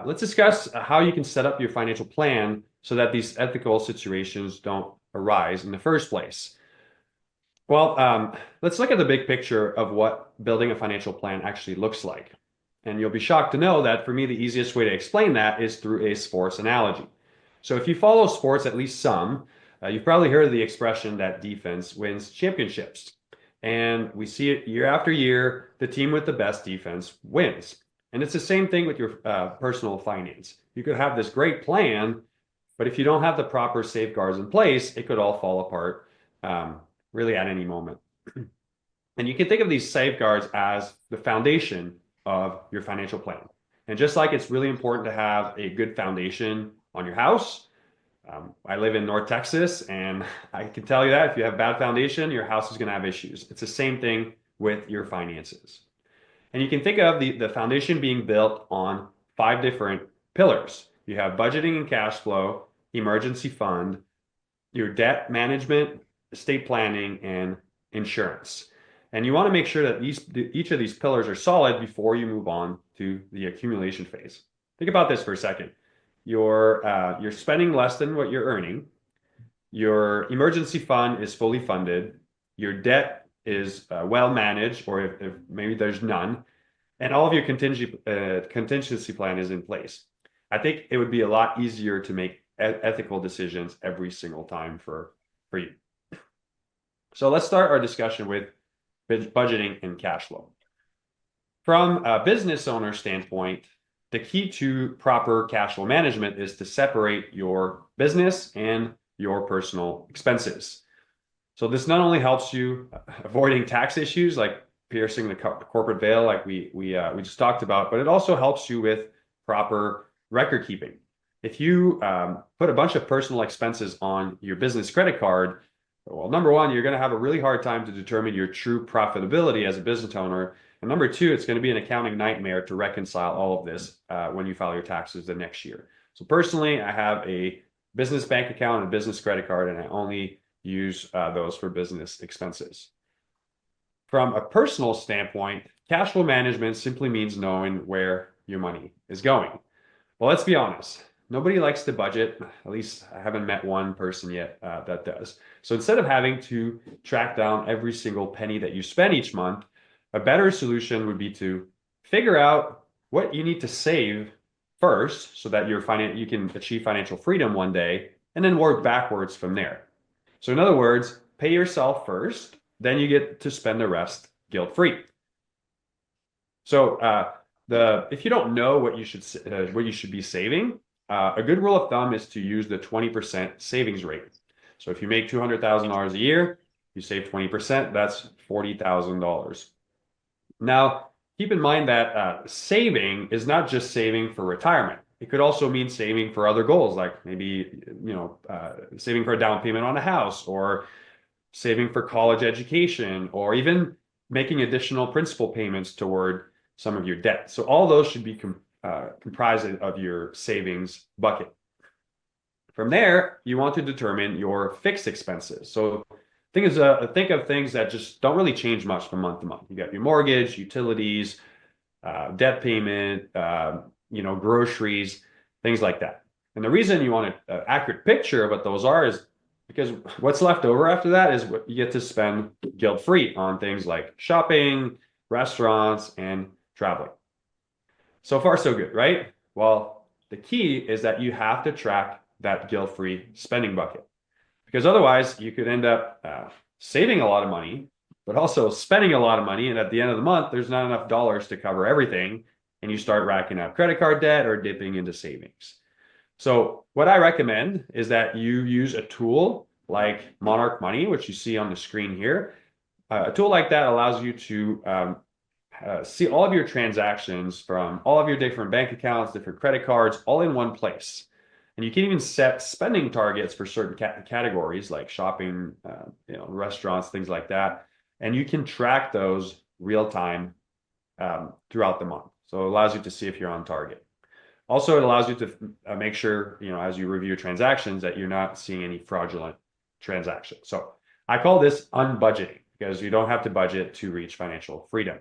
let's discuss how you can set up your financial plan so that these ethical situations don't arise in the first place. Well, let's look at the big picture of what building a financial plan actually looks like. And you'll be shocked to know that for me, the easiest way to explain that is through a sports analogy. So if you follow sports, at least some, you've probably heard of the expression that defense wins championships. And we see it year after year, the team with the best defense wins. And it's the same thing with your personal finance. You could have this great plan, but if you don't have the proper safeguards in place, it could all fall apart really at any moment. And you can think of these safeguards as the foundation of your financial plan. And just like it's really important to have a good foundation on your house, I live in North Texas, and I can tell you that if you have bad foundation, your house is going to have issues. It's the same thing with your finances. And you can think of the foundation being built on 5 different pillars. You have budgeting and cash flow, emergency fund, your debt management, estate planning, and insurance. And you want to make sure that each of these pillars are solid before you move on to the accumulation phase. Think about this for a second. You're spending less than what you're earning. Your emergency fund is fully funded. Your debt is well managed, or if maybe there's none, and all of your contingency plan is in place. I think it would be a lot easier to make ethical decisions every single time for you. So let's start our discussion with budgeting and cash flow. From a business owner standpoint, the key to proper cash flow management is to separate your business and your personal expenses. So this not only helps you avoiding tax issues like piercing the corporate veil like we just talked about, but it also helps you with proper record keeping. If you put a bunch of personal expenses on your business credit card, well, number one, you're going to have a really hard time to determine your true profitability as a business owner. And number two, it's going to be an accounting nightmare to reconcile all of this when you file your taxes the next year. So personally, I have a business bank account and a business credit card, and I only use those for business expenses. From a personal standpoint, cash flow management simply means knowing where your money is going. Well, let's be honest. Nobody likes to budget. At least I haven't met one person yet that does. So instead of having to track down every single penny that you spend each month, a better solution would be to figure out what you need to save first so that you can achieve financial freedom one day, and then work backwards from there. So in other words, pay yourself first, then you get to spend the rest guilt-free. So if you don't know what you should be saving, a good rule of thumb is to use the 20% savings rate. So if you make $200,000 a year, you save 20%, that's $40,000. Now, keep in mind that saving is not just saving for retirement. It could also mean saving for other goals, like maybe saving for a down payment on a house, or saving for college education, or even making additional principal payments toward some of your debt. So all those should be comprised of your savings bucket. From there, you want to determine your fixed expenses. So think of things that just don't really change much from month to month. You got your mortgage, utilities, debt payment, groceries, things like that. And the reason you want an accurate picture of what those are is because what's left over after that is what you get to spend guilt-free on things like shopping, restaurants, and traveling. So far, so good, right? Well, the key is that you have to track that guilt-free spending bucket, because otherwise you could end up saving a lot of money, but also spending a lot of money. And at the end of the month, there's not enough dollars to cover everything. And you start racking up credit card debt or dipping into savings. So what I recommend is that you use a tool like Monarch Money, which you see on the screen here. A tool like that allows you to see all of your transactions from all of your different bank accounts, different credit cards, all in one place. And you can even set spending targets for certain categories like shopping, restaurants, things like that. And you can track those real time throughout the month. So it allows you to see if you're on target. Also, it allows you to make sure, as you review transactions, that you're not seeing any fraudulent transactions. So I call this unbudgeting, because you don't have to budget to reach financial freedom.